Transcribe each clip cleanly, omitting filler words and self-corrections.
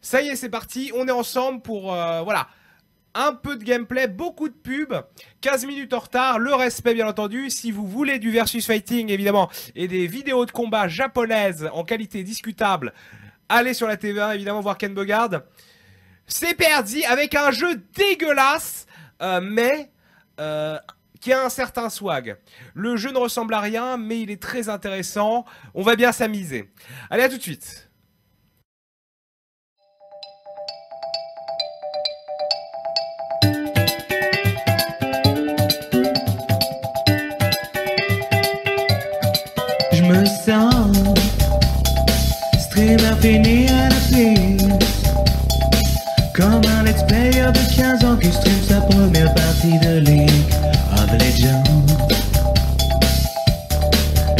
Ça y est, c'est parti, on est ensemble pour, voilà, un peu de gameplay, beaucoup de pubs, 15 minutes en retard, le respect bien entendu. Si vous voulez du versus fighting évidemment, et des vidéos de combat japonaises en qualité discutable, allez sur la TV1 évidemment voir Ken Bogard. C'est perdu avec un jeu dégueulasse, mais qui a un certain swag. Le jeu ne ressemble à rien, mais il est très intéressant, on va bien s'amuser. Allez, à tout de suite. Je me sens streamer fini à la piste, comme un let's player de 15 ans qui stream sa première partie de League of Legends.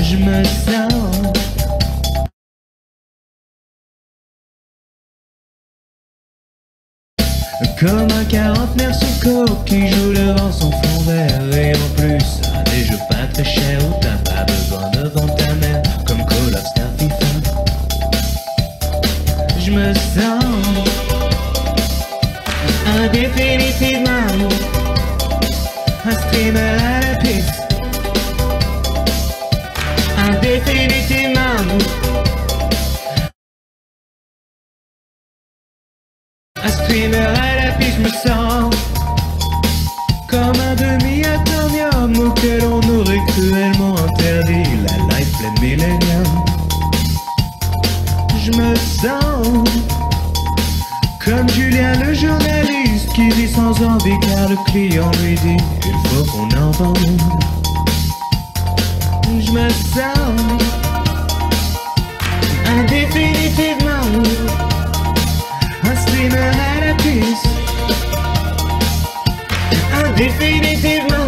Je me sens comme un quarantenaire sous coke qui joue devant son fond vert. Et en plus, à des jeux pas très chers où t'as pas besoin de vendre ta mère, comme Call of Star FIFA. Je me sens indéfinitivement un streamer à la piste. Indéfinitivement un streamer à la piste. Je me sens comme un demi-atomium auquel on aurait cruellement interdit la life pleine millénium. Je me sens comme Julien le journaliste qui vit sans envie car le client lui dit il faut qu'on en vende. Je me sens indéfinitivement un streamer à la piste. Indéfinitivement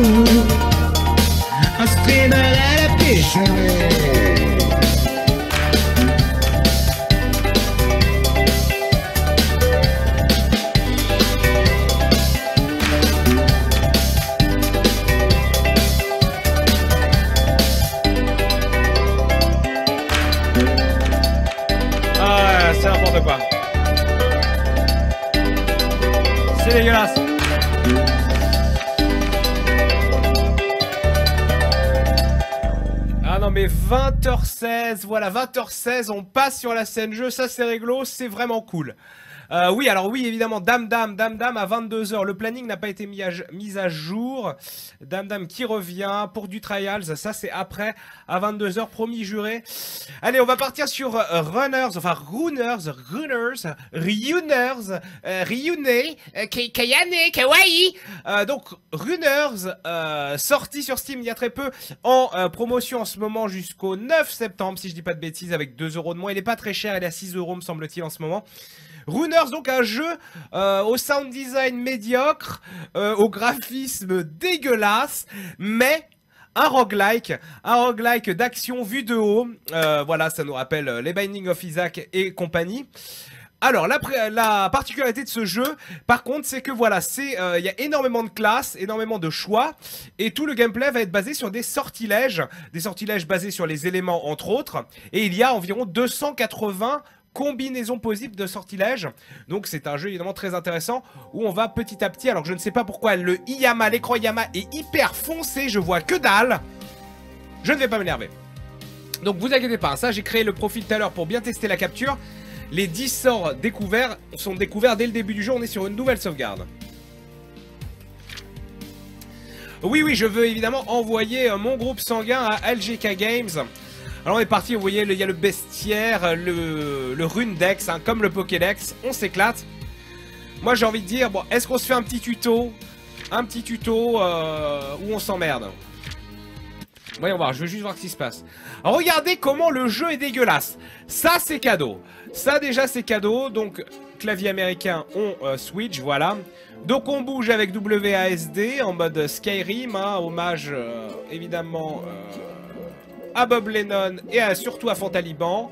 un streamer à la piste. Ah, c'est n'importe quoi. C'est dégueulasse. Ah non mais 20h16, voilà 20h16, on passe sur la scène jeu, ça c'est réglo, c'est vraiment cool. Oui, alors oui, évidemment, Dame à 22h. Le planning n'a pas été mis à jour. Dame qui revient pour du Trials. Ça, c'est après, à 22h, promis, juré. Allez, on va partir sur Runners, Ryune, Kayane, Kawaii. Donc, Runners, sorti sur Steam il y a très peu, en promotion en ce moment jusqu'au 9 septembre, si je dis pas de bêtises, avec 2 € de moins. Il est pas très cher, il est à 6 € me semble-t-il en ce moment. Runners, donc un jeu au sound design médiocre, au graphisme dégueulasse, mais un roguelike d'action vue de haut. Voilà, ça nous rappelle les Binding of Isaac et compagnie. Alors, la particularité de ce jeu, par contre, c'est que voilà, il y a énormément de classes, énormément de choix, et tout le gameplay va être basé sur des sortilèges basés sur les éléments, entre autres, et il y a environ 280 combinaisons possibles de sortilèges. Donc c'est un jeu évidemment très intéressant où on va petit à petit, alors je ne sais pas pourquoi le Iyama, l'écran Iyama est hyper foncé, je vois que dalle. Je ne vais pas m'énerver. Donc vous inquiétez pas, ça j'ai créé le profil tout à l'heure pour bien tester la capture. Les 10 sorts découverts sont découverts dès le début du jeu, on est sur une nouvelle sauvegarde. Oui, je veux évidemment envoyer mon groupe sanguin à LGK Games. Alors on est parti, vous voyez, il y a le bestiaire, le Rundex, hein, comme le Pokédex, on s'éclate. Moi j'ai envie de dire, bon, est-ce qu'on se fait un petit tuto où on s'emmerde? Voyons voir, je veux juste voir ce qui se passe. Alors, regardez comment le jeu est dégueulasse. Ça c'est cadeau. Ça déjà c'est cadeau, donc clavier américain, on switch, voilà. Donc on bouge avec WASD en mode Skyrim, hein, hommage évidemment à Bob Lennon et surtout à Fontaliban.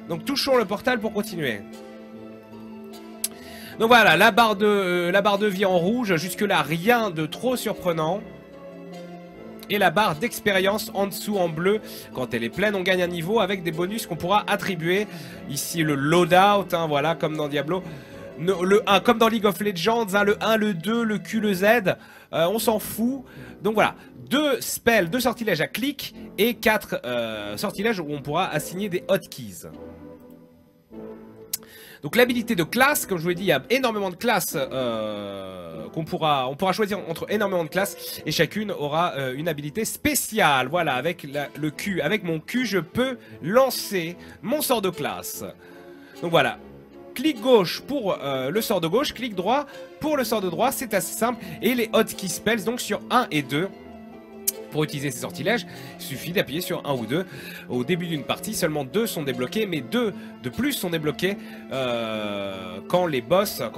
Donc touchons le portal pour continuer. Donc voilà, la barre de vie en rouge, jusque là rien de trop surprenant. Et la barre d'expérience en dessous en bleu. Quand elle est pleine, on gagne un niveau avec des bonus qu'on pourra attribuer. Ici le loadout, hein, voilà, comme dans Diablo. Le 1, comme dans League of Legends, hein, le 1, le 2, le Q, le Z. On s'en fout. Donc voilà, 2 spells, 2 sortilèges à clic et 4 sortilèges où on pourra assigner des hotkeys. Donc l'habilité de classe, comme je vous l'ai dit, il y a énormément de classes on pourra choisir entre énormément de classes et chacune aura une habilité spéciale. Voilà, avec le Q, avec mon Q, je peux lancer mon sort de classe. Donc voilà, clic gauche pour le sort de gauche, clic droit pour le sort de droit, c'est assez simple. Et les hotkey spells, donc sur 1 et 2. Pour utiliser ces sortilèges, il suffit d'appuyer sur 1 ou 2. Au début d'une partie, seulement 2 sont débloqués, mais 2 de plus sont débloqués quand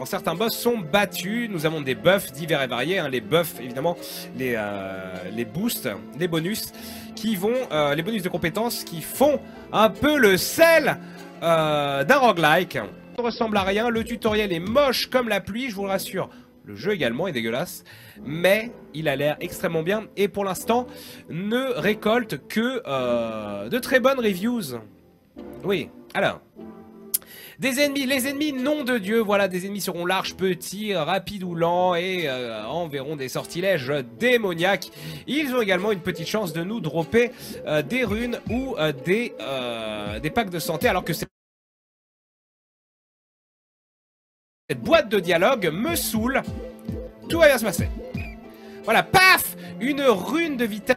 certains boss sont battus. Nous avons des buffs divers et variés, hein, les buffs évidemment, les boosts, les bonus qui vont, les bonus de compétences qui font un peu le sel d'un roguelike. Ça ne ressemble à rien, le tutoriel est moche comme la pluie, je vous le rassure. Le jeu également est dégueulasse, mais il a l'air extrêmement bien et pour l'instant ne récolte que de très bonnes reviews. Oui, alors, des ennemis, les ennemis nom de Dieu, voilà, des ennemis seront larges, petits, rapides ou lents et enverront des sortilèges démoniaques. Ils ont également une petite chance de nous dropper des runes ou des packs de santé alors que c'est... Cette boîte de dialogue me saoule. Tout va bien se passer. Voilà, paf! Une rune de vitesse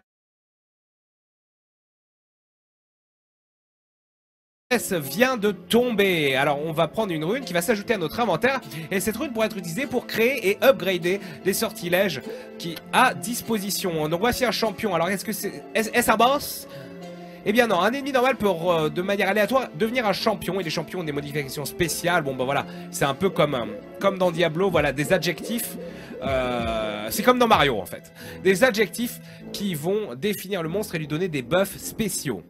vient de tomber. Alors on va prendre une rune qui va s'ajouter à notre inventaire. Et cette rune pourra être utilisée pour créer et upgrader des sortilèges qui à disposition. Donc voici un champion. Alors est-ce que est-ce un boss? Eh bien non, un ennemi normal peut de manière aléatoire devenir un champion. Et les champions ont des modifications spéciales. Bon bah voilà, c'est un peu comme dans Diablo, voilà, des adjectifs. C'est comme dans Mario en fait. Des adjectifs qui vont définir le monstre et lui donner des buffs spéciaux.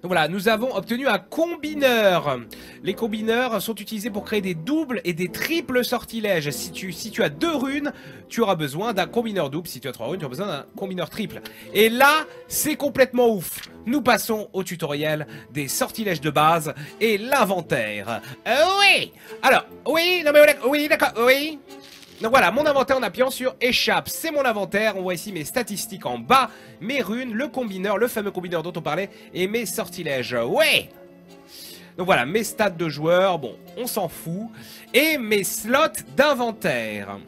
Donc voilà, nous avons obtenu un combineur. Les combineurs sont utilisés pour créer des doubles et des triples sortilèges. Si tu as 2 runes, tu auras besoin d'un combineur double. Si tu as 3 runes, tu auras besoin d'un combineur triple. Et là, c'est complètement ouf. Nous passons au tutoriel des sortilèges de base et l'inventaire. Oui. Alors, oui, non mais oui, d'accord, oui. Donc voilà, mon inventaire en appuyant sur échappe, c'est mon inventaire. On voit ici mes statistiques en bas, mes runes, le combineur, le fameux combineur dont on parlait, et mes sortilèges. Ouais! Donc voilà, mes stats de joueurs, bon, on s'en fout. Et mes slots d'inventaire.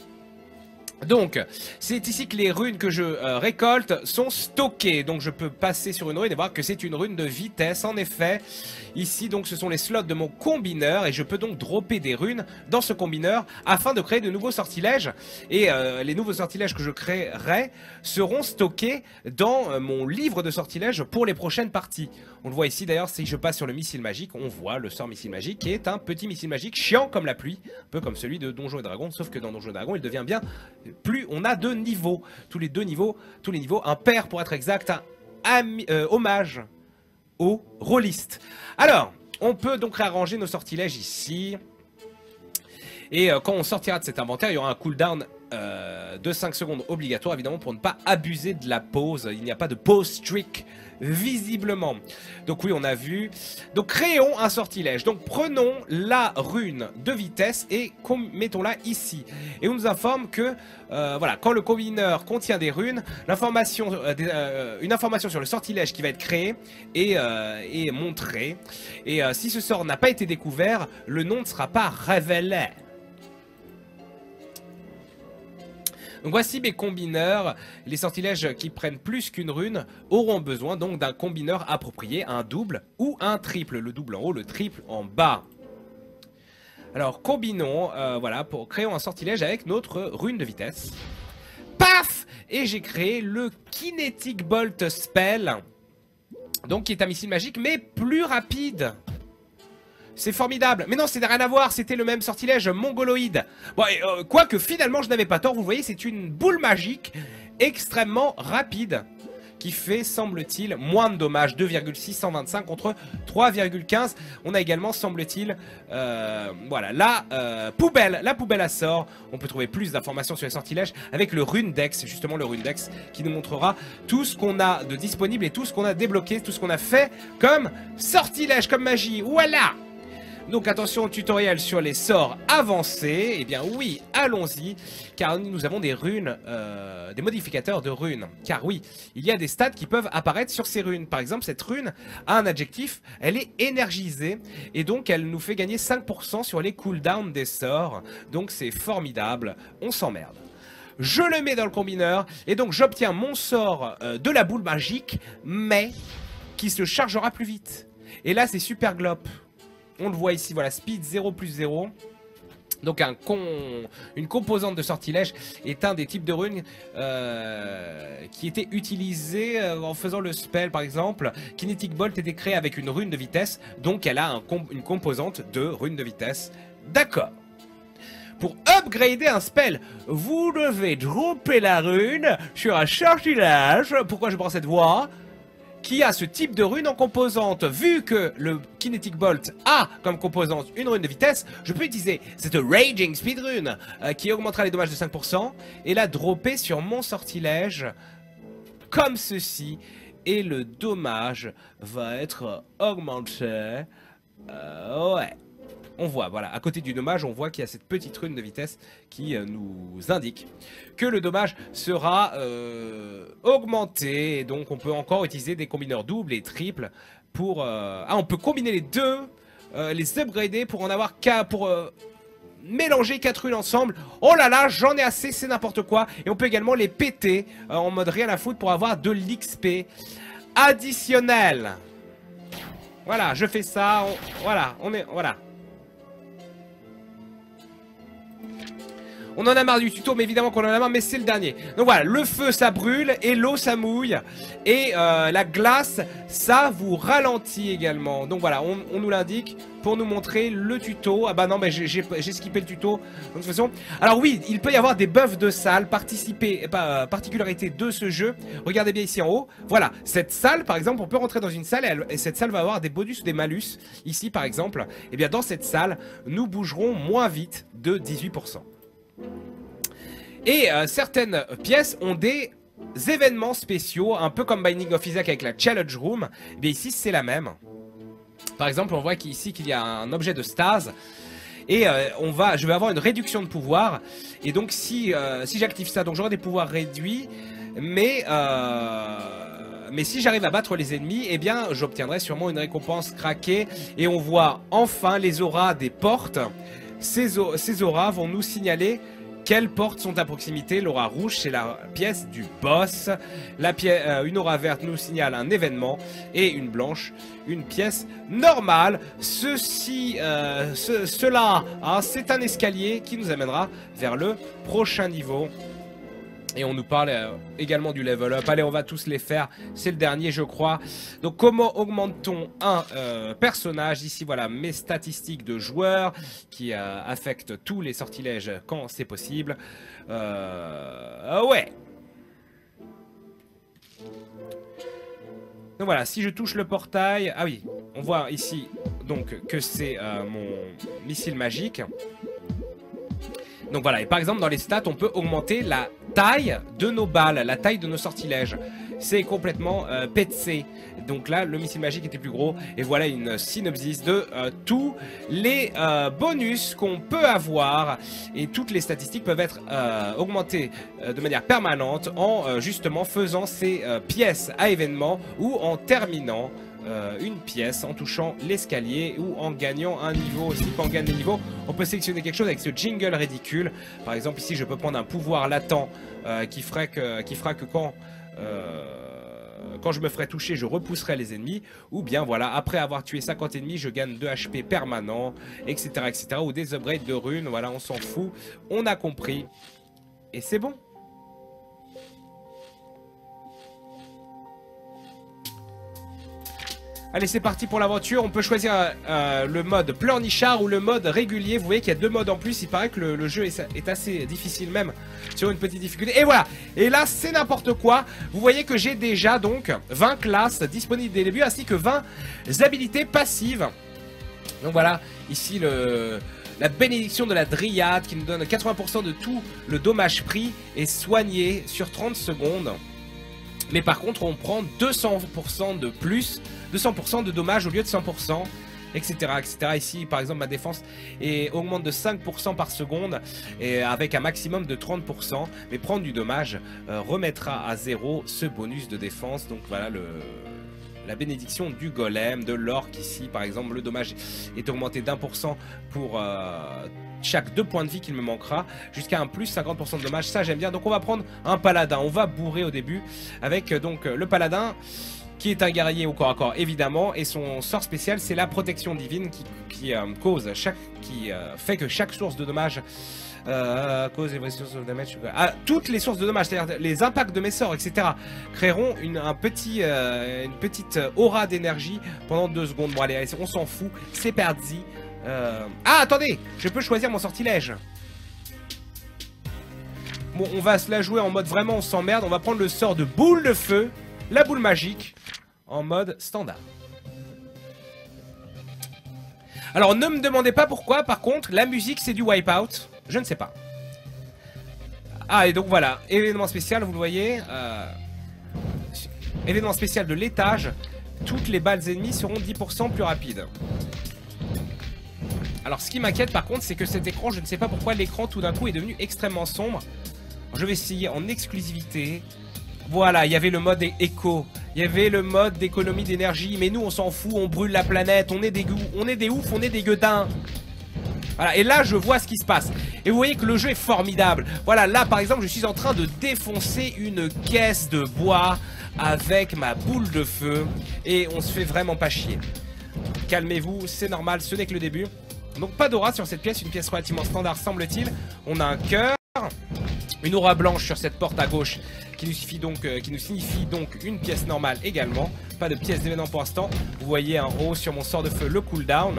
Donc, c'est ici que les runes que je récolte sont stockées. Donc je peux passer sur une rune et voir que c'est une rune de vitesse. En effet, ici donc ce sont les slots de mon combineur. Et je peux donc dropper des runes dans ce combineur afin de créer de nouveaux sortilèges. Et les nouveaux sortilèges que je créerai seront stockés dans mon livre de sortilèges pour les prochaines parties. On le voit ici d'ailleurs, si je passe sur le missile magique, on voit le sort missile magique qui est un petit missile magique chiant comme la pluie. Un peu comme celui de Donjons et Dragons, sauf que dans Donjons et Dragons il devient bien... Plus on a de niveaux, tous les niveaux, un pair pour être exact, un hommage aux rôlistes. Alors, on peut donc réarranger nos sortilèges ici. Et quand on sortira de cet inventaire, il y aura un cooldown de 5 secondes obligatoire, évidemment, pour ne pas abuser de la pause. Il n'y a pas de pause streak, visiblement. Donc oui, on a vu. Donc créons un sortilège. Donc prenons la rune de vitesse et mettons-la ici. Et on nous informe que, voilà, quand le combineur contient des runes, une information sur le sortilège qui va être créé est montrée. Et si ce sort n'a pas été découvert, le nom ne sera pas révélé. Donc voici mes combineurs. Les sortilèges qui prennent plus qu'une rune auront besoin donc d'un combineur approprié, un double ou un triple. Le double en haut, le triple en bas. Alors combinons, voilà, créons un sortilège avec notre rune de vitesse. Paf! Et j'ai créé le Kinetic Bolt Spell. Donc qui est un missile magique mais plus rapide. C'est formidable. Mais non, ça n'a rien à voir. C'était le même sortilège mongoloïde. Bon, quoique finalement, je n'avais pas tort. Vous voyez, c'est une boule magique extrêmement rapide qui fait, semble-t-il, moins de dommages, 2,625 contre 3,15. On a également, semble-t-il, voilà, la poubelle à sort. On peut trouver plus d'informations sur les sortilèges avec le Rundex, justement le Rundex, qui nous montrera tout ce qu'on a de disponible et tout ce qu'on a débloqué, tout ce qu'on a fait comme sortilège, comme magie. Voilà! Donc attention au tutoriel sur les sorts avancés. Eh bien oui, allons-y, car nous avons des runes, des modificateurs de runes. Car oui, il y a des stats qui peuvent apparaître sur ces runes. Par exemple, cette rune a un adjectif, elle est énergisée, et donc elle nous fait gagner 5% sur les cooldowns des sorts. Donc c'est formidable, on s'emmerde. Je le mets dans le combineur, et donc j'obtiens mon sort de la boule magique, mais qui se chargera plus vite. Et là c'est super glop. On le voit ici, voilà, speed 0 plus 0. Donc une composante de sortilège est un des types de runes qui était utilisé en faisant le spell par exemple. Kinetic Bolt était créé avec une rune de vitesse, donc elle a une composante de rune de vitesse. D'accord. Pour upgrader un spell, vous devez dropper la rune sur un sortilège. Pourquoi je prends cette voie ? Qui a ce type de rune en composante. Vu que le Kinetic Bolt a comme composante une rune de vitesse, je peux utiliser cette Raging Speed rune qui augmentera les dommages de 5% et la dropper sur mon sortilège comme ceci. Et le dommage va être augmenté. Ouais. On voit, voilà, à côté du dommage, on voit qu'il y a cette petite rune de vitesse qui nous indique que le dommage sera augmenté. Et donc, on peut encore utiliser des combineurs doubles et triples pour... Ah, on peut combiner les deux, les upgrader pour en avoir qu'à... pour mélanger 4 runes ensemble. Oh là là, j'en ai assez, c'est n'importe quoi. Et on peut également les péter en mode rien à foutre pour avoir de l'XP additionnel. Voilà, je fais ça. Voilà, on est... Voilà. On en a marre du tuto, mais évidemment qu'on en a marre, mais c'est le dernier. Donc voilà, le feu ça brûle, et l'eau ça mouille, et la glace ça vous ralentit également. Donc voilà, on nous l'indique pour nous montrer le tuto. Ah bah non, mais j'ai skippé le tuto. De toute façon, alors oui, il peut y avoir des buffs de salle, particularité de ce jeu. Regardez bien ici en haut. Voilà, cette salle par exemple, on peut rentrer dans une salle et cette salle va avoir des bonus ou des malus. Ici par exemple, et bien dans cette salle, nous bougerons moins vite de 18%. Et certaines pièces ont des événements spéciaux, un peu comme Binding of Isaac avec la Challenge Room. Et bien ici c'est la même. Par exemple on voit qu'ici qu'il y a un objet de stase. Et je vais avoir une réduction de pouvoir. Et donc si j'active ça, donc j'aurai des pouvoirs réduits. Mais si j'arrive à battre les ennemis, eh bien j'obtiendrai sûrement une récompense craquée. Et on voit enfin les auras des portes. Ces auras vont nous signaler quelles portes sont à proximité. L'aura rouge, c'est la pièce du boss. Une aura verte nous signale un événement. Et une blanche, une pièce normale. Cela, hein, c'est un escalier qui nous amènera vers le prochain niveau. Et on nous parle également du level up. Allez, on va tous les faire. C'est le dernier, je crois. Donc, comment augmente-t-on un personnage? Ici, voilà, mes statistiques de joueurs qui affectent tous les sortilèges quand c'est possible. Ouais. Donc voilà, si je touche le portail... Ah oui, on voit ici donc que c'est mon missile magique. Donc voilà, et par exemple dans les stats, on peut augmenter la taille de nos balles, la taille de nos sortilèges. C'est complètement pété. Donc là, le missile magique était plus gros. Et voilà une synopsis de tous les bonus qu'on peut avoir. Et toutes les statistiques peuvent être augmentées de manière permanente en justement faisant ces pièces à événement ou en terminant une pièce en touchant l'escalier ou en gagnant un niveau. Aussi, quand on gagne des niveaux, on peut sélectionner quelque chose avec ce jingle ridicule. Par exemple, ici, je peux prendre un pouvoir latent qui fera que quand je me ferai toucher, je repousserai les ennemis. Ou bien, voilà, après avoir tué 50 ennemis, je gagne 2 HP permanents, etc., etc. Ou des upgrades de runes, voilà, on s'en fout. On a compris. Et c'est bon. Allez, c'est parti pour l'aventure. On peut choisir le mode pleurnichard ou le mode régulier. Vous voyez qu'il y a 2 modes en plus. Il paraît que le jeu est assez difficile même sur une petite difficulté. Et voilà. Et là, c'est n'importe quoi. Vous voyez que j'ai déjà donc 20 classes disponibles dès le début ainsi que 20 habilités passives. Donc voilà, ici la bénédiction de la dryade qui nous donne 80% de tout le dommage pris et soigné sur 30 secondes. Mais par contre, on prend 200% de plus, 200% de dommages au lieu de 100%, etc., etc. Ici, par exemple, ma défense augmente de 5% par seconde, et avec un maximum de 30%. Mais prendre du dommage remettra à 0 ce bonus de défense. Donc voilà la bénédiction du golem, de l'orque ici, par exemple. Le dommage est augmenté d'1% pour chaque 2 points de vie qu'il me manquera, jusqu'à un plus 50% de dommages. Ça, j'aime bien. Donc on va prendre un paladin. On va bourrer au début avec donc le paladin, qui est un guerrier au corps à corps évidemment, et son sort spécial c'est la protection divine qui fait que chaque source de dommages cause every source of damage, toutes les sources de dommages, c'est-à-dire les impacts de mes sorts, etc., créeront une petite aura d'énergie pendant 2 secondes. Bon allez, on s'en fout, c'est perdu. Ah attendez, je peux choisir mon sortilège. Bon, on va se la jouer en mode vraiment on s'emmerde. On va prendre le sort de boule de feu, la boule magique, en mode standard. Alors ne me demandez pas pourquoi, par contre, la musique c'est du Wipeout. Je ne sais pas. Ah et donc voilà, événement spécial, vous le voyez. Événement spécial de l'étage. Toutes les balles ennemies seront 10% plus rapides. Alors ce qui m'inquiète par contre, c'est que cet écran, je ne sais pas pourquoi l'écran tout d'un coup est devenu extrêmement sombre. Je vais essayer en exclusivité. Voilà, il y avait le mode éco, il y avait le mode d'économie d'énergie, mais nous on s'en fout, on brûle la planète, on est des oufs, on est des gueudins. Voilà, et là je vois ce qui se passe. Et vous voyez que le jeu est formidable. Voilà, là par exemple je suis en train de défoncer une caisse de bois avec ma boule de feu, et on se fait vraiment pas chier. Calmez-vous, c'est normal, ce n'est que le début. Donc pas d'aura sur cette pièce, une pièce relativement standard semble-t-il. On a un cœur, une aura blanche sur cette porte à gauche qui nous signifie donc une pièce normale également. Pas de pièce d'événement pour l'instant. Vous voyez en haut sur mon sort de feu le cooldown.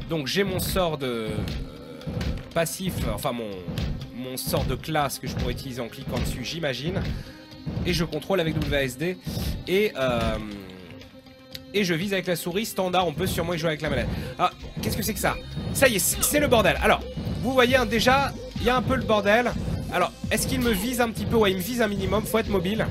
Donc j'ai mon sort de passif, enfin mon sort de classe que je pourrais utiliser en cliquant dessus, j'imagine. Et je contrôle avec WASD. Et je vise avec la souris standard, on peut sûrement y jouer avec la manette. Ah, qu'est-ce que c'est que ça? Ça y est, c'est le bordel. Alors, vous voyez hein, déjà, il y a un peu le bordel. Alors, est-ce qu'il me vise un petit peu? Ouais, il me vise un minimum, faut être mobile.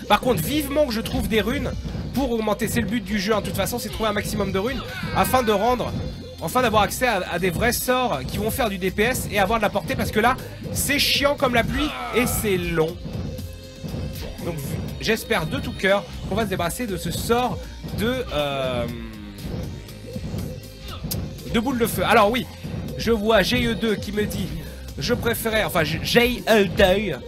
Par contre, vivement que je trouve des runes pour augmenter, c'est le but du jeu, hein, de toute façon, c'est trouver un maximum de runes afin d'avoir accès à des vrais sorts qui vont faire du DPS et avoir de la portée, parce que là, c'est chiant comme la pluie et c'est long. Donc, j'espère de tout cœur qu'on va se débarrasser de ce sort de boule de feu. Alors oui, je vois GE2 qui me dit je préférais, enfin GE2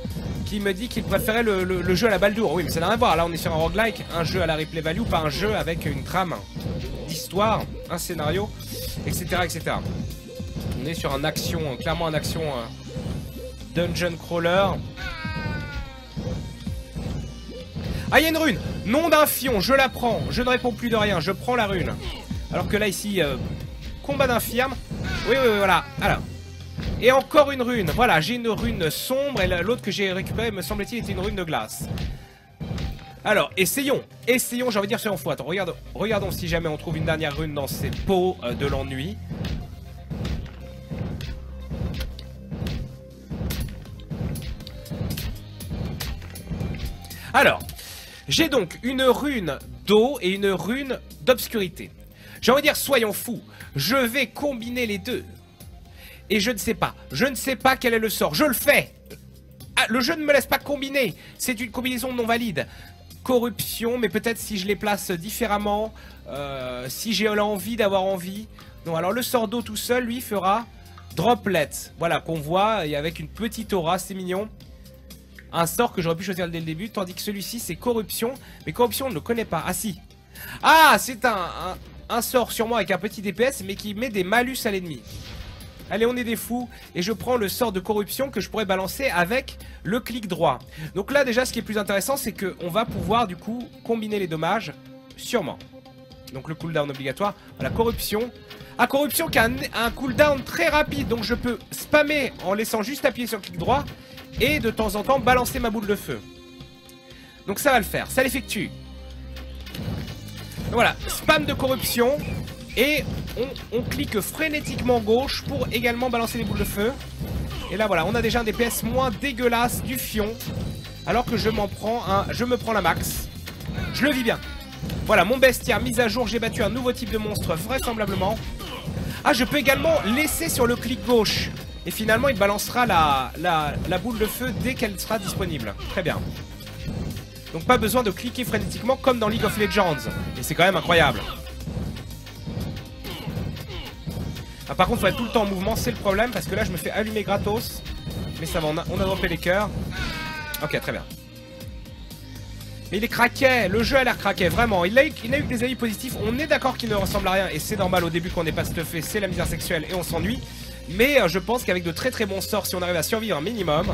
qui me dit qu'il préférait le jeu à la Baldur. Oui mais ça n'a rien à voir, là on est sur un roguelike, un jeu à la replay value, pas un jeu avec une trame d'histoire, un scénario, etc., etc. On est sur un action, clairement un action dungeon crawler. Ah, il y a une rune. Nom d'un fion, je la prends. Je ne réponds plus de rien, je prends la rune. Alors que là, ici, combat d'infirme. Oui, voilà. Alors. Et encore une rune. Voilà, j'ai une rune sombre. Et l'autre que j'ai récupérée, me semble-t-il, était une rune de glace. Alors, essayons. Essayons, j'ai envie de dire, soyons fous. Attends, regardons si jamais on trouve une dernière rune dans ces pots de l'ennui. Alors. J'ai donc une rune d'eau et une rune d'obscurité. J'ai envie de dire, soyons fous. Je vais combiner les deux. Et je ne sais pas quel est le sort. Je le fais. Ah, le jeu ne me laisse pas combiner. C'est une combinaison non valide. Corruption, mais peut-être si je les place différemment. Si j'ai l'envie d'avoir envie. Non, alors le sort d'eau tout seul, lui, fera droplet. Voilà, qu'on voit, et avec une petite aura, c'est mignon. Un sort que j'aurais pu choisir dès le début, tandis que celui-ci c'est corruption. Mais corruption on ne le connaît pas. Ah si. Ah, c'est un sort sûrement avec un petit DPS mais qui met des malus à l'ennemi. Allez, on est des fous. Et je prends le sort de corruption que je pourrais balancer avec le clic droit. Donc là, déjà, ce qui est plus intéressant, c'est qu'on va pouvoir, du coup, combiner les dommages. Sûrement. Donc le cooldown obligatoire. Voilà, corruption. Ah, corruption qui a un cooldown très rapide. Donc je peux spammer en laissant juste appuyer sur le clic droit. Et de temps en temps, balancer ma boule de feu. Donc ça va le faire. Ça l'effectue. Voilà, spam de corruption. Et on clique frénétiquement gauche pour également balancer les boules de feu. Et là voilà, on a déjà un DPS moins dégueulasse du fion. Alors que je me prends la max. Je le vis bien. Voilà, mon bestiaire mise à jour, j'ai battu un nouveau type de monstre vraisemblablement. Ah, je peux également laisser sur le clic gauche. Et finalement, il balancera la boule de feu dès qu'elle sera disponible. Très bien. Donc pas besoin de cliquer frénétiquement comme dans League of Legends. Et c'est quand même incroyable. Ah, par contre, il faut être tout le temps en mouvement, c'est le problème. Parce que là, je me fais allumer gratos. Mais ça va, on a droppé les cœurs. Ok, très bien. Mais il est craqué, le jeu a l'air craqué, vraiment. Il a eu que des avis positifs. On est d'accord qu'il ne ressemble à rien. Et c'est normal au début qu'on n'ait pas stuffé. C'est la misère sexuelle et on s'ennuie. Mais je pense qu'avec de très très bons sorts, si on arrive à survivre un minimum,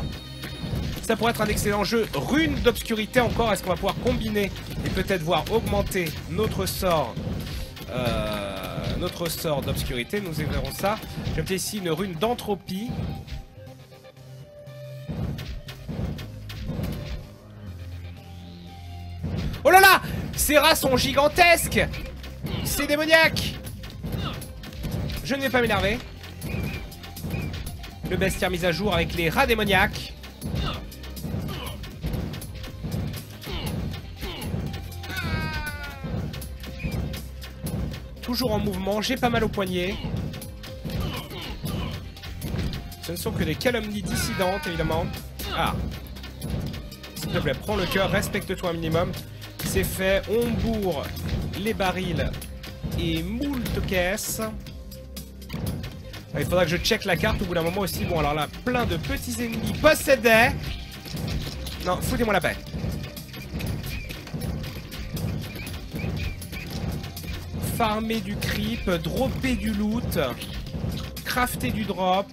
ça pourrait être un excellent jeu. Rune d'obscurité encore. Est-ce qu'on va pouvoir combiner et peut-être voir augmenter notre sort d'obscurité. Nous verrons ça. J'ai peut-être ici une rune d'entropie. Oh là là! Ces rats sont gigantesques! C'est démoniaque! Je ne vais pas m'énerver. Le bestiaire mis à jour avec les rats démoniaques. Toujours en mouvement, j'ai pas mal au poignet. Ce ne sont que des calomnies dissidentes, évidemment. Ah! S'il te plaît, prends le cœur, respecte-toi un minimum. C'est fait, on bourre les barils et moult caisses. Il faudra que je check la carte au bout d'un moment aussi. Bon, alors là, plein de petits ennemis possédés. Non, foutez-moi la paix. Farmer du creep, dropper du loot, crafter du drop,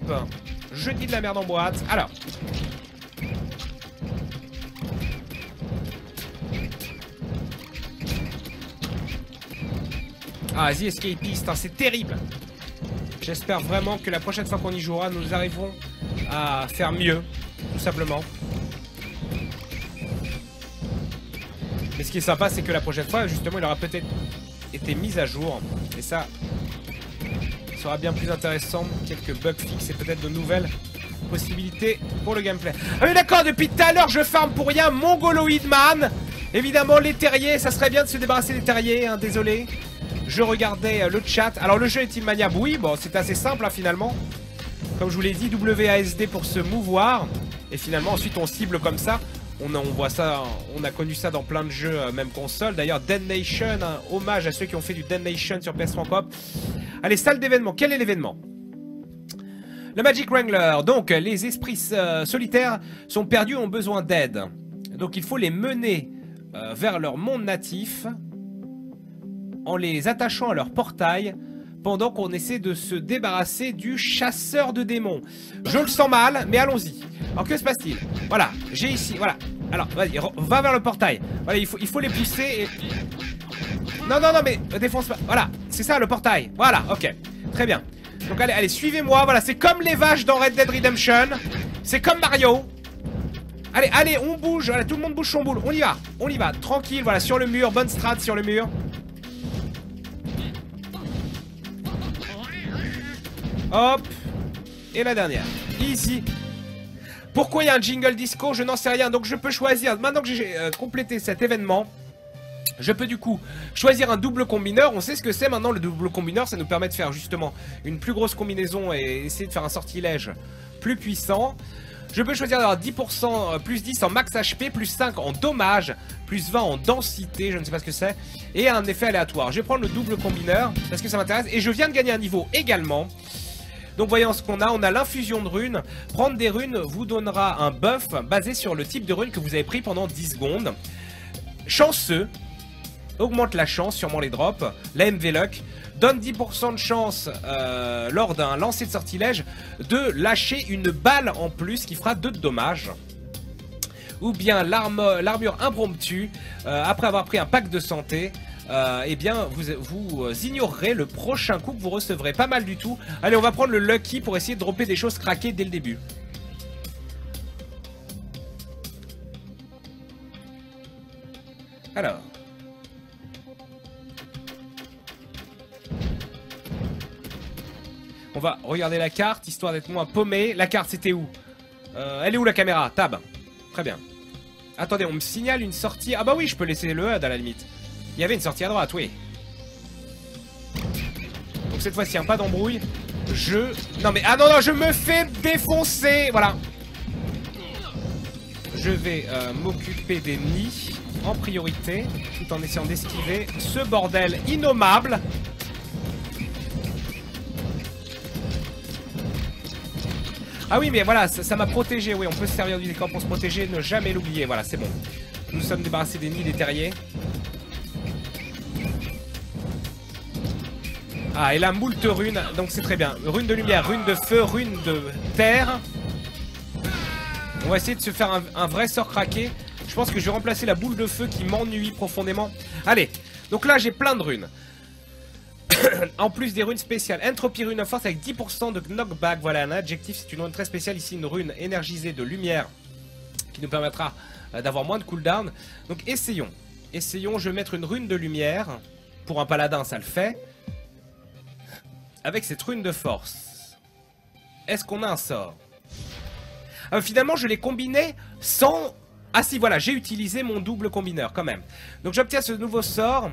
jeter de la merde en boîte. Alors. Ah, The Escapist, hein, c'est terrible. J'espère vraiment que la prochaine fois qu'on y jouera, nous arriverons à faire mieux, tout simplement. Mais ce qui est sympa, c'est que la prochaine fois, justement, il aura peut-être été mis à jour. Et ça sera bien plus intéressant. Quelques bugs fixes et peut-être de nouvelles possibilités pour le gameplay. Ah mais d'accord, depuis tout à l'heure, je farme pour rien Mongoloid Man. Évidemment, les terriers, ça serait bien de se débarrasser des terriers, hein, désolé. Je regardais le chat. Alors le jeu est-il maniable? Oui, bon, c'est assez simple hein, finalement. Comme je vous l'ai dit, WASD pour se mouvoir. Et finalement, ensuite, on cible comme ça. On voit ça, on a connu ça dans plein de jeux, même console. D'ailleurs, Dead Nation, hein, hommage à ceux qui ont fait du Dead Nation sur PS3 Coop. Allez, salle d'événement. Quel est l'événement? Le Magic Wrangler. Donc, les esprits solitaires sont perdus et ont besoin d'aide. Donc, il faut les mener vers leur monde natif en les attachant à leur portail pendant qu'on essaie de se débarrasser du chasseur de démons. Je le sens mal, mais allons-y. Alors que se passe-t-il? Voilà, j'ai ici, voilà. Alors, vas-y, va vers le portail. Voilà, il faut les pousser et... Non, mais défonce pas. Voilà, c'est ça le portail. Voilà, ok. Très bien. Donc allez, suivez-moi. Voilà, c'est comme les vaches dans Red Dead Redemption. C'est comme Mario. Allez, on bouge. Voilà, tout le monde bouge son boule. On y va. Tranquille, voilà, sur le mur. Bonne strat sur le mur. Hop. Et la dernière. Easy. Pourquoi il y a un jingle disco? Je n'en sais rien. Donc je peux choisir. Maintenant que j'ai complété cet événement, je peux du coup choisir un double combineur. On sait ce que c'est maintenant le double combineur. Ça nous permet de faire justement une plus grosse combinaison et essayer de faire un sortilège plus puissant. Je peux choisir d'avoir 10%, plus 10 en max HP, plus 5 en dommage, plus 20 en densité, je ne sais pas ce que c'est, et un effet aléatoire. Je vais prendre le double combineur parce que ça m'intéresse. Et je viens de gagner un niveau également. Donc voyons ce qu'on a. On a l'infusion de runes. Prendre des runes vous donnera un buff basé sur le type de rune que vous avez pris pendant 10 secondes. Chanceux. augmente la chance, sûrement les drops. La MV Luck donne 10% de chance lors d'un lancer de sortilège de lâcher une balle en plus qui fera 2 de dommages. Ou bien l'armure impromptue, après avoir pris un pack de santé, eh bien vous ignorerez le prochain coup que vous recevrez. Pas mal du tout. Allez, on va prendre le Lucky pour essayer de dropper des choses craquées dès le début. Alors. On va regarder la carte, histoire d'être moins paumé. La carte, c'était où? Elle est où la caméra? Tab. Très bien. Attendez, on me signale une sortie. Ah bah oui, je peux laisser le HUD à la limite. Il y avait une sortie à droite, oui. Donc cette fois-ci, pas d'embrouille. Non mais... Ah non, non, je me fais défoncer. Voilà. Je vais m'occuper des nids en priorité, tout en essayant d'esquiver ce bordel innommable. Ah oui, mais voilà, ça m'a protégé. Oui, on peut se servir du décor pour se protéger, ne jamais l'oublier. Voilà, c'est bon. Nous sommes débarrassés des nids, des terriers. Ah, et là, moult runes, donc c'est très bien. Rune de lumière, rune de feu, rune de terre. On va essayer de se faire un vrai sort craqué. Je pense que je vais remplacer la boule de feu qui m'ennuie profondément. Allez, donc là, j'ai plein de runes. En plus des runes spéciales, Entropy Rune of Force avec 10% de knockback. Voilà un adjectif, c'est une rune très spéciale. Ici, une rune énergisée de lumière qui nous permettra d'avoir moins de cooldown. Donc essayons. Essayons, je vais mettre une rune de lumière. Pour un paladin, ça le fait. Avec cette rune de force. Est-ce qu'on a un sort? Finalement, je l'ai combiné sans... Ah si, voilà, j'ai utilisé mon double combineur quand même. Donc j'obtiens ce nouveau sort.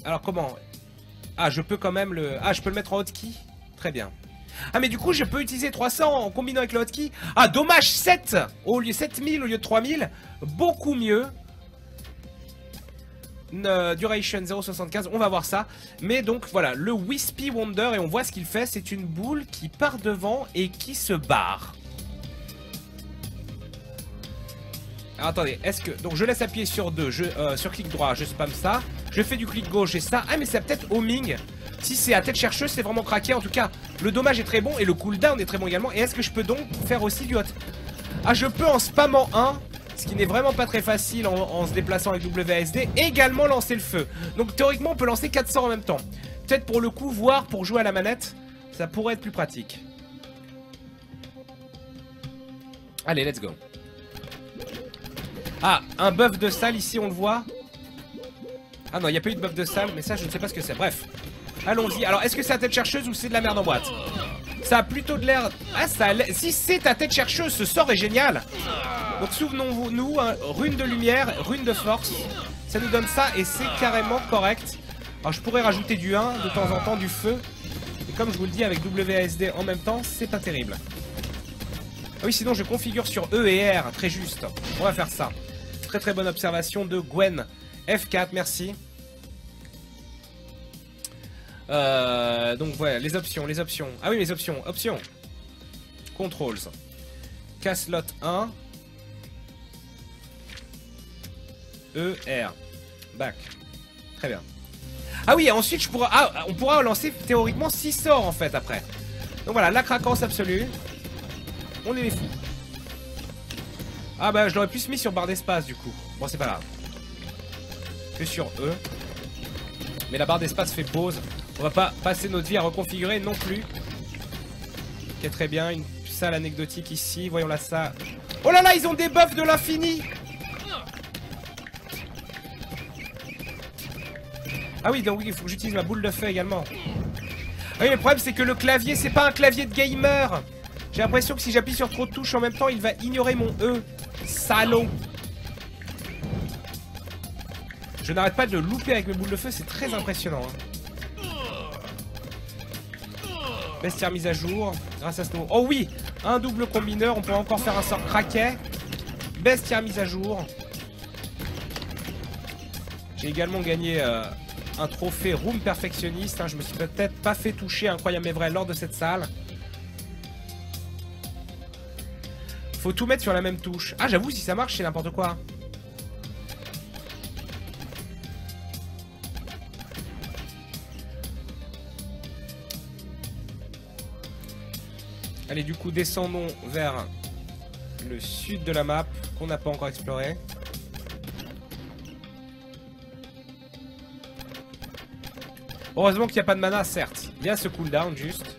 Alors comment? Ah, je peux quand même le... Ah, je peux le mettre en hotkey? Très bien. Ah, mais du coup, je peux utiliser 300 en combinant avec le hotkey. Ah, dommage, 7 au lieu 7000 au lieu de 3000. Beaucoup mieux. Duration 0,75, on va voir ça. Mais donc, voilà, le Wispy Wonder. Et on voit ce qu'il fait. C'est une boule qui part devant et qui se barre. Alors, attendez, est-ce que... Donc je laisse appuyer sur 2, sur clic droit, je spam ça. Je fais du clic gauche, j'ai ça. Ah mais c'est peut-être homing. Si c'est à tête chercheuse, c'est vraiment craqué. En tout cas, le dommage est très bon et le cooldown est très bon également. Et est-ce que je peux donc faire aussi du hot? Ah, je peux en spammant 1, ce qui n'est vraiment pas très facile en se déplaçant avec WASD, également lancer le feu. Donc théoriquement, on peut lancer 4 sorts en même temps. Peut-être pour le coup, voire pour jouer à la manette, ça pourrait être plus pratique. Allez, let's go. Ah, un buff de salle ici, on le voit. Ah non, il n'y a pas eu de buff de salle, mais ça, je ne sais pas ce que c'est. Bref, allons-y. Alors, est-ce que c'est la tête chercheuse ou c'est de la merde en boîte? Ça a plutôt de l'air... Ah, ça a l'air... Si c'est ta tête chercheuse, ce sort est génial. Donc, souvenons-nous, hein, rune de lumière, rune de force. Ça nous donne ça et c'est carrément correct. Alors, je pourrais rajouter du 1, de temps en temps, du feu. Et comme je vous le dis, avec WASD en même temps, c'est pas terrible. Ah oui, sinon, je configure sur E et R, très juste. On va faire ça. Très très bonne observation de Gwen. F4, merci. Donc voilà, les options. Ah oui, les options. Options. Controls. Caslot 1. E, R. Back. Très bien. Ah oui, ensuite je pourrais... Ah, on pourra lancer théoriquement 6 sorts en fait après. Donc voilà, la craquance absolue. On est les fous. Ah bah je l'aurais plus mis sur barre d'espace du coup. Bon, c'est pas grave. Que sur E. Mais la barre d'espace fait pause. On va pas passer notre vie à reconfigurer non plus. Ok, très bien. Une salle anecdotique ici. Voyons la salle. Oh là là, ils ont des buffs de l'infini. Ah oui, donc oui, il faut que j'utilise ma boule de feu également. Ah oui, le problème c'est que le clavier, c'est pas un clavier de gamer. J'ai l'impression que si j'appuie sur trop de touches en même temps, il va ignorer mon E. Salaud. Je n'arrête pas de le louper avec mes boules de feu, c'est très impressionnant. Hein. Bestiaire mise à jour. Grâce à ce nouveau... Oh oui, un double combineur, on peut encore faire un sort craquet. Bestiaire mise à jour. J'ai également gagné un trophée Room Perfectionniste. Hein. Je me suis peut-être pas fait toucher, incroyable mais vrai, lors de cette salle. Faut tout mettre sur la même touche. Ah, j'avoue, si ça marche, c'est n'importe quoi. Allez, du coup, descendons vers le sud de la map qu'on n'a pas encore exploré. Heureusement qu'il n'y a pas de mana, certes. Il y a ce cooldown juste.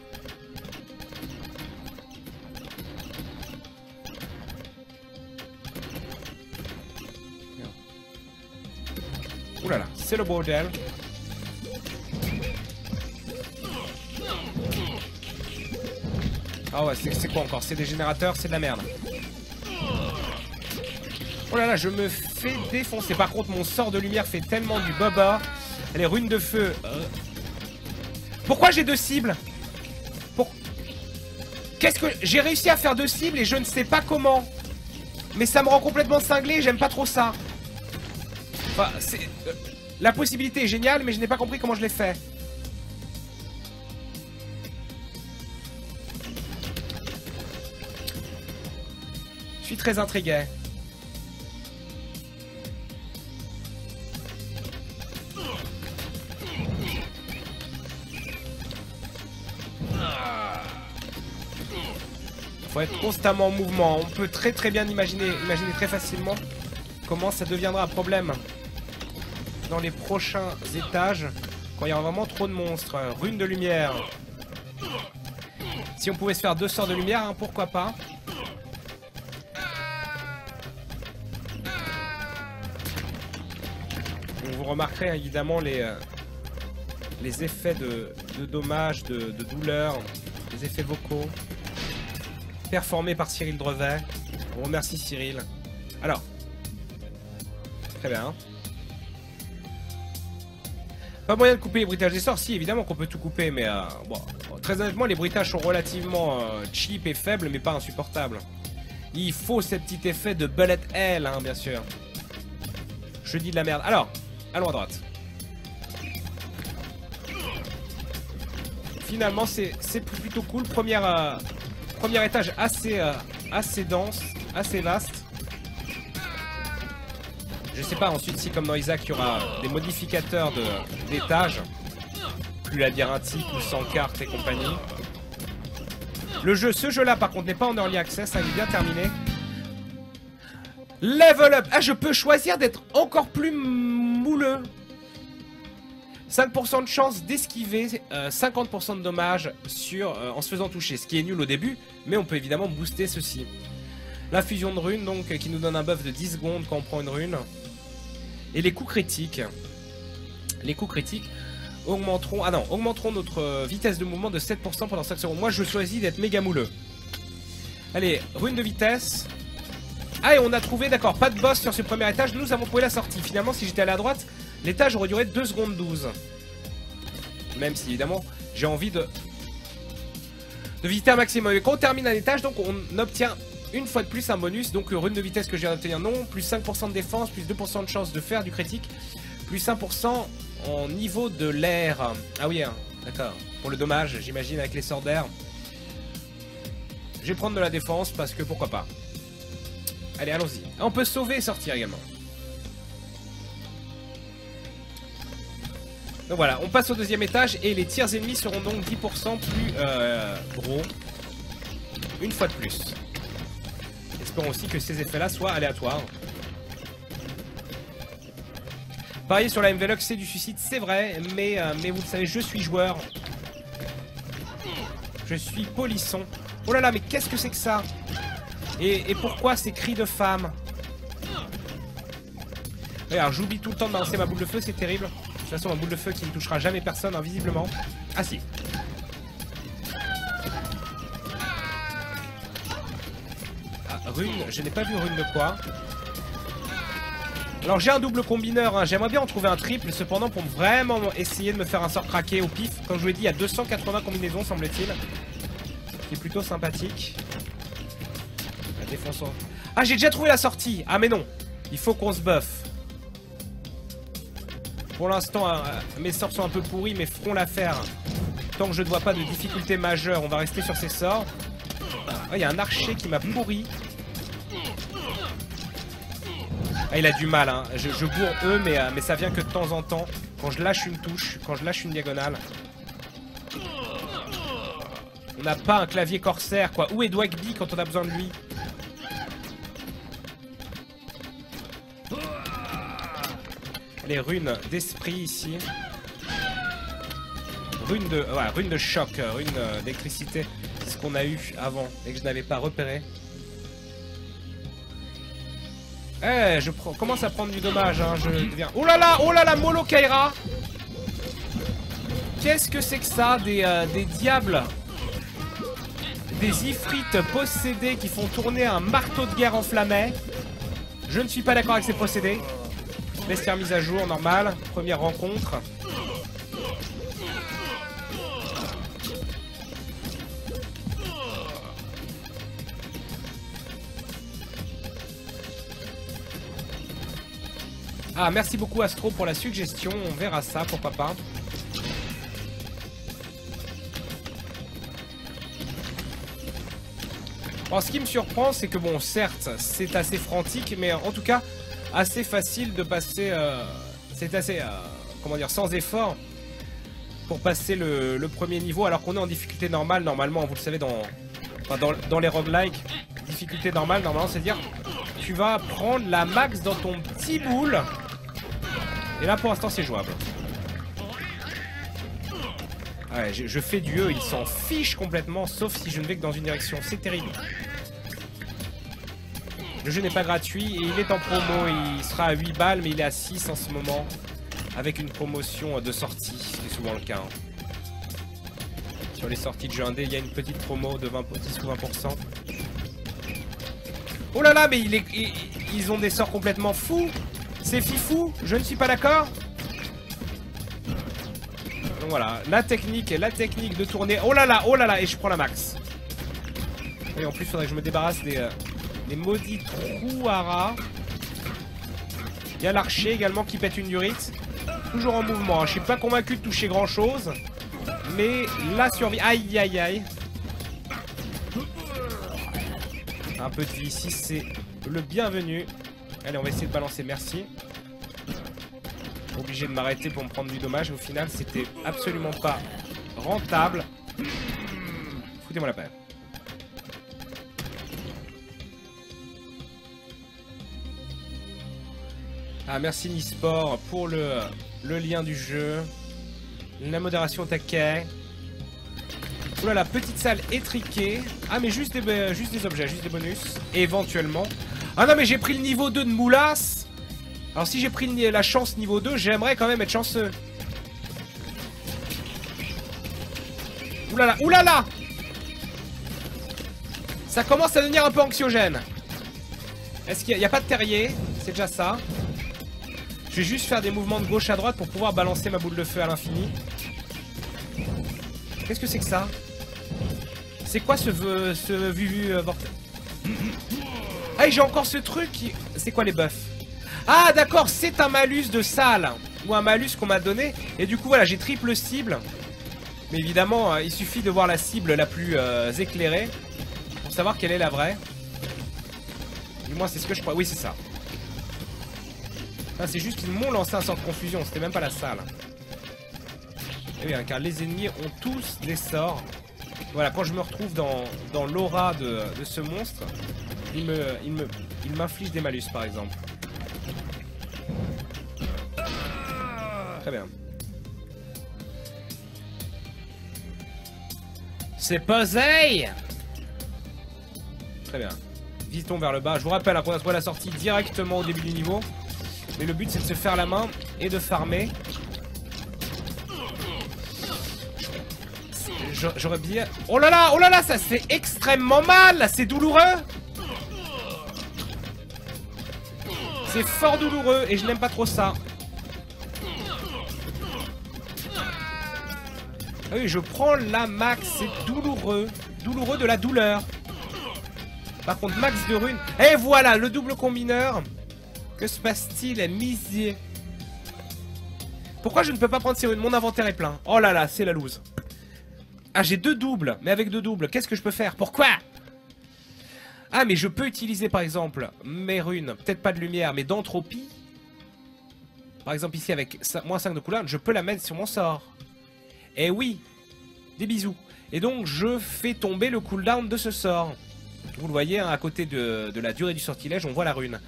Ouh là là, c'est le bordel. Ah ouais, c'est quoi encore? C'est des générateurs, c'est de la merde. Oh là là, je me fais défoncer. Par contre, mon sort de lumière fait tellement du boba. Les runes de feu. Pourquoi j'ai deux cibles? Qu'est-ce que... J'ai réussi à faire deux cibles et je ne sais pas comment. Mais ça me rend complètement cinglé, j'aime pas trop ça. Enfin, c'est... La possibilité est géniale, mais je n'ai pas compris comment je l'ai fait. Je suis très intrigué. Faut être constamment en mouvement. On peut très bien imaginer très facilement comment ça deviendra un problème dans les prochains étages quand il y aura vraiment trop de monstres. Rune de lumière. Si on pouvait se faire deux sorts de lumière, hein, pourquoi pas. Donc vous remarquerez évidemment les effets de dommages, de douleur, les effets vocaux. Performé par Cyril Drevet. On remercie Cyril. Alors. Très bien. Pas moyen de couper les bruitages des sorts. Si, évidemment qu'on peut tout couper, mais bon, très honnêtement, les bruitages sont relativement cheap et faibles, mais pas insupportables. Il faut ce petit effet de bullet hell, hein, bien sûr. Je dis de la merde. Alors, allons à droite. Finalement, c'est plutôt cool. Premier étage assez dense, assez vaste. Je sais pas ensuite si comme dans Isaac il y aura des modificateurs d'étages. Plus labyrinthique, plus sans carte et compagnie. Ce jeu là par contre n'est pas en early access, ça il est bien terminé. Level up. Ah, je peux choisir d'être encore plus mouleux. 5% de chance d'esquiver, 50% de dommages en se faisant toucher, ce qui est nul au début, mais on peut évidemment booster ceci. La fusion de runes, donc, qui nous donne un buff de 10 secondes quand on prend une rune. Et les coups critiques. Les coups critiques augmenteront notre vitesse de mouvement de 7% pendant 5 secondes. Moi, je choisis d'être méga mouleux. Allez, rune de vitesse. Ah, et on a trouvé, d'accord, pas de boss sur ce premier étage. Nous avons trouvé la sortie. Finalement, si j'étais allé à droite, l'étage aurait duré 2 secondes 12. Même si, évidemment, j'ai envie de visiter un maximum. Et quand on termine un étage, donc, on obtient une fois de plus un bonus. Donc, rune de vitesse que je viens d'obtenir, non. Plus 5% de défense, plus 2% de chance de faire du critique. Plus 1% en niveau de l'air. Ah oui, hein, d'accord. Pour le dommage, j'imagine, avec les sorts d'air. Je vais prendre de la défense parce que pourquoi pas. Allez, allons-y. On peut sauver et sortir également. Donc voilà, on passe au deuxième étage et les tirs ennemis seront donc 10% plus gros. Une fois de plus. Espérons aussi que ces effets-là soient aléatoires. Parier sur la MVLux, c'est du suicide, c'est vrai, mais vous le savez, je suis joueur. Je suis polisson. Oh là là, mais qu'est-ce que c'est que ça? Et pourquoi ces cris de femme? Alors, j'oublie tout le temps de balancer ma boule de feu, c'est terrible. De toute façon, ma boule de feu qui ne touchera jamais personne, invisiblement. Ah si. Ah, rune, je n'ai pas vu rune de quoi. Alors j'ai un double combineur, hein. J'aimerais bien en trouver un triple, cependant pour vraiment essayer de me faire un sort craqué au pif. Comme je vous l'ai dit, il y a 280 combinaisons semble-t-il. C'est plutôt sympathique. La défense... Ah, j'ai déjà trouvé la sortie. Ah mais non, il faut qu'on se buff. Pour l'instant, mes sorts sont un peu pourris, mais feront l'affaire. Tant que je ne vois pas de difficulté majeure, on va rester sur ces sorts. Ah, il y a un archer qui m'a pourri. Ah, il a du mal, hein. Je bourre eux, mais ça vient que de temps en temps. Quand je lâche une touche, quand je lâche une diagonale. On n'a pas un clavier corsaire, quoi. Où est Dwagby quand on a besoin de lui? Les runes d'esprit ici. Rune de choc, rune d'électricité. C'est ce qu'on a eu avant et que je n'avais pas repéré. Eh, je commence à prendre du dommage, hein. Je deviens... Oh là là, Molo Kaira. Qu'est-ce que c'est que ça? Des diables. Des ifrites possédés qui font tourner un marteau de guerre enflammé. Je ne suis pas d'accord avec ces procédés. Bestiaire mise à jour, normal. Première rencontre. Ah, merci beaucoup Astro pour la suggestion. On verra ça, pourquoi pas. Bon, ce qui me surprend, c'est que bon, certes, c'est assez frantique, mais en tout cas, assez facile de passer... c'est assez, comment dire, sans effort pour passer le premier niveau, alors qu'on est en difficulté normale, normalement, vous le savez, dans les roguelikes, difficulté normale, normalement, c'est-à-dire, tu vas prendre la max dans ton petit boule, et là, pour l'instant, c'est jouable. Ouais, je fais du E, il s'en fiche complètement, sauf si je ne vais que dans une direction. C'est terrible. Le jeu n'est pas gratuit et il est en promo. Il sera à 8 balles, mais il est à 6 en ce moment. Avec une promotion de sortie, c'est souvent le cas. Hein. Sur les sorties de jeux indé, il y a une petite promo de 10 ou 20%. Oh là là, mais ils ont des sorts complètement fous. C'est fifou, je ne suis pas d'accord. Donc voilà, la technique de tourner. Oh là là, et je prends la max. Et en plus, il faudrait que je me débarrasse des maudits trous à rats. Il y a l'archer également qui pète une durite. Toujours en mouvement, hein. Je suis pas convaincu de toucher grand chose. Mais la survie. Aïe aïe aïe. Un peu de vie ici, c'est le bienvenu. Allez, on va essayer de balancer, merci. Obligé de m'arrêter pour me prendre du dommage. Au final, c'était absolument pas rentable. Foutez-moi la paix. Ah, merci Nisport pour le lien du jeu. La modération taquet. Oula, la petite salle étriquée. Ah, mais juste des objets, juste des bonus. Éventuellement. Ah non, mais j'ai pris le niveau 2 de Moulas. Alors si j'ai pris la chance niveau 2, j'aimerais quand même être chanceux. Oulala, oulala. Ça commence à devenir un peu anxiogène. Est-ce qu'il n'y a pas de terrier? C'est déjà ça. Je vais juste faire des mouvements de gauche à droite pour pouvoir balancer ma boule de feu à l'infini. Qu'est-ce que c'est que ça? C'est quoi ce vu vortex? Ah, j'ai encore ce truc qui... C'est quoi les buffs? Ah d'accord, c'est un malus de salle. Ou un malus qu'on m'a donné. Et du coup voilà, j'ai triple cible. Mais évidemment, il suffit de voir la cible la plus éclairée pour savoir quelle est la vraie. Du moins c'est ce que je crois. Oui, c'est ça. C'est juste qu'ils m'ont lancé un sort de confusion. C'était même pas la salle. Et oui, hein, car les ennemis ont tous des sorts. Voilà, quand je me retrouve dans l'aura de ce monstre, il m'inflige des malus par exemple. Très bien. C'est posé. Très bien. Visitons vers le bas. Je vous rappelle, qu'on a trouvé la sortie directement au début du niveau. Mais le but c'est de se faire la main et de farmer. J'aurais bien... Oh là là, ça se fait extrêmement mal. C'est douloureux. C'est fort douloureux et je n'aime pas trop ça. Ah oui, je prends la max, c'est douloureux. Douloureux de la douleur. Par contre, max de runes. Et voilà, le double combineur. Que se passe-t-il à misier? Pourquoi je ne peux pas prendre ces runes? Mon inventaire est plein. Oh là là, c'est la loose. Ah, j'ai deux doubles. Mais avec deux doubles, qu'est-ce que je peux faire? Pourquoi? Ah, mais je peux utiliser, par exemple, mes runes. Peut-être pas de lumière, mais d'entropie. Par exemple, ici, avec moins 5 de cooldown, je peux la mettre sur mon sort. Eh oui, des bisous. Et donc je fais tomber le cooldown de ce sort. Vous le voyez, hein, à côté de la durée du sortilège, on voit la rune.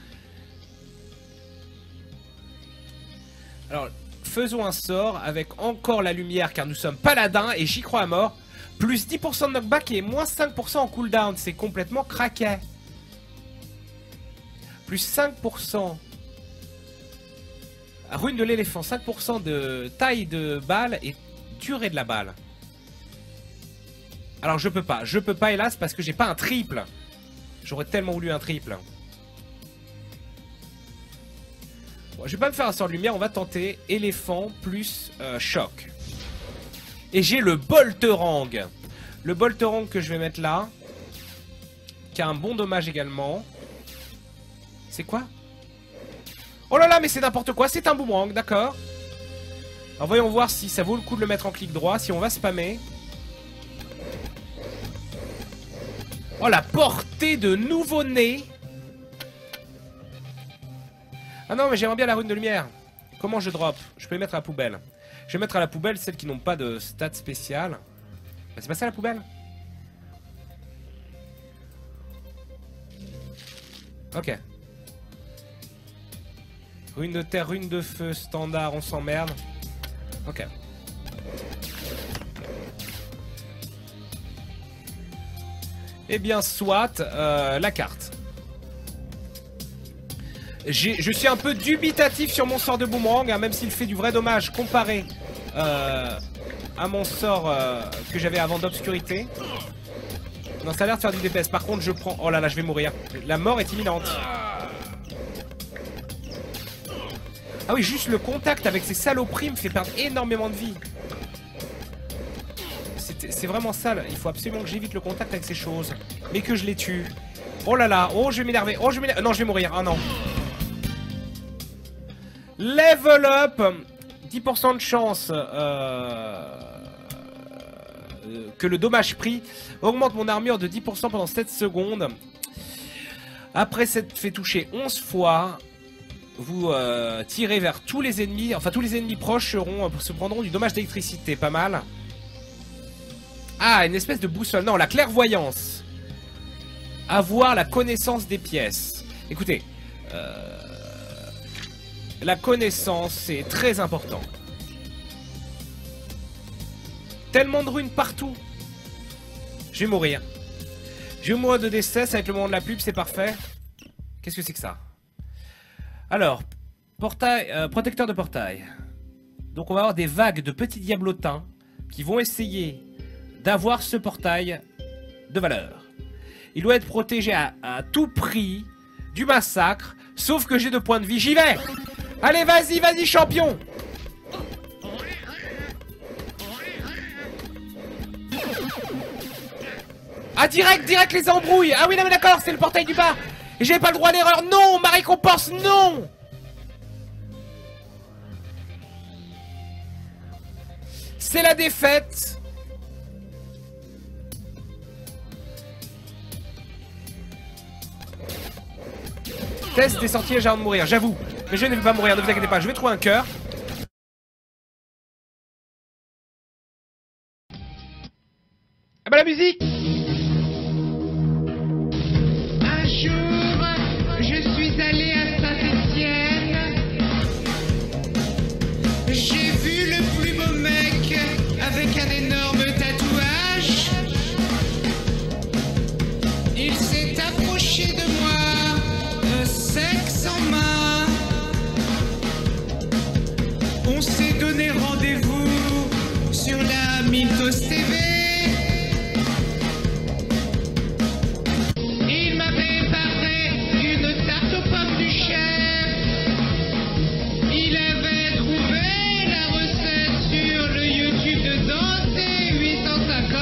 Alors, faisons un sort avec encore la lumière, car nous sommes paladins, et j'y crois à mort. Plus 10% de knockback et moins 5% en cooldown, c'est complètement craqué. Plus 5%. Rune de l'éléphant, 5% de taille de balle et durée de la balle. Alors je peux pas hélas parce que j'ai pas un triple. J'aurais tellement voulu un triple. Bon, je vais pas me faire un sort de lumière, on va tenter éléphant plus choc. Et j'ai le Bolterang. Le Bolterang que je vais mettre là. Qui a un bon dommage également. C'est quoi? Oh là là, mais c'est n'importe quoi, c'est un boomerang, d'accord. Alors voyons voir si ça vaut le coup de le mettre en clic droit, si on va spammer. Oh, la portée de nouveau-né. Ah non, mais j'aimerais bien la rune de lumière. Comment je drop? Je peux les mettre à la poubelle. Je vais mettre à la poubelle celles qui n'ont pas de stats spéciales. Bah, c'est pas ça la poubelle? Ok. Rune de terre, rune de feu, standard, on s'emmerde. Ok. Eh bien, soit la carte. Je suis un peu dubitatif sur mon sort de boomerang, hein, même s'il fait du vrai dommage comparé à mon sort que j'avais avant d'obscurité. Non, ça a l'air de faire du DPS. Par contre, je prends... Oh là là, je vais mourir. La mort est imminente. Ah oui, juste le contact avec ces saloperies me fait perdre énormément de vie. C'est vraiment sale. Il faut absolument que j'évite le contact avec ces choses. Mais que je les tue. Oh là là. Oh, je vais m'énerver. Oh, je vais m'énerver. Non, je vais mourir. Ah non. Level up. 10% de chance que le dommage pris augmente mon armure de 10% pendant 7 secondes. Après s'être fait toucher 11 fois, vous tirez vers tous les ennemis. Enfin, tous les ennemis proches se prendront du dommage d'électricité. Pas mal. Ah, une espèce de boussole. Non, la clairvoyance. Avoir la connaissance des pièces. Écoutez, la connaissance, c'est très important. Tellement de runes partout. Je vais mourir. Je vais mourir de décès, ça va être le moment de la pub, c'est parfait. Qu'est-ce que c'est que ça? Alors, portail, protecteur de portail. Donc on va avoir des vagues de petits diablotins qui vont essayer d'avoir ce portail de valeur. Il doit être protégé à tout prix du massacre, sauf que j'ai 2 points de vie, j'y vais. Allez, vas-y, vas-y, champion. Ah, direct les embrouilles. Ah oui, non mais d'accord, c'est le portail du bas. Et j'avais pas le droit à l'erreur. Non, ma récompense, non. C'est la défaite. Test des sortilèges avant de mourir, j'avoue. Mais je ne vais pas mourir, ne vous inquiétez pas, je vais trouver un cœur. Ah bah la musique. Un jour, je suis allé à Saint-Étienne. J'ai vu le plus beau mec avec un énorme tatouage. Il s'est approché de moi, sexe en main. On s'est donné rendez-vous sur la Mythos TV. Il m'a préparé une tarte aux pommes du chef. Il avait trouvé la recette sur le YouTube de Dante 850.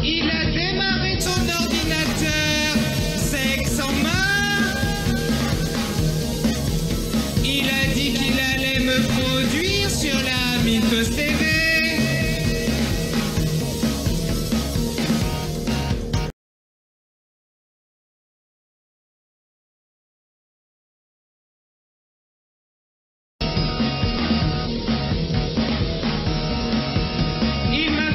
Il a démarré son ordinateur, sexe en main. Il a dit qu'il allait me produire sur la Mythos TV. Il m'a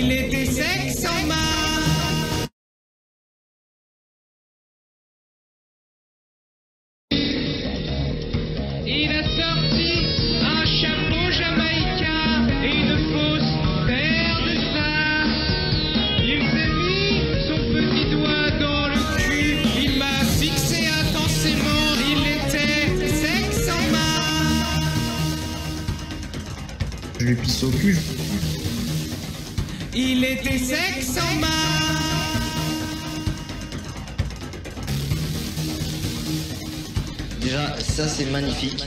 Il était sexe en main. Il a sorti un chapeau jamaïcain et une fausse paire de seins. Il s'est mis son petit doigt dans le cul. Il m'a fixé intensément. Il était sexe en main. Je lui pisse au cul. Il était sexe en main. Déjà, ça c'est magnifique.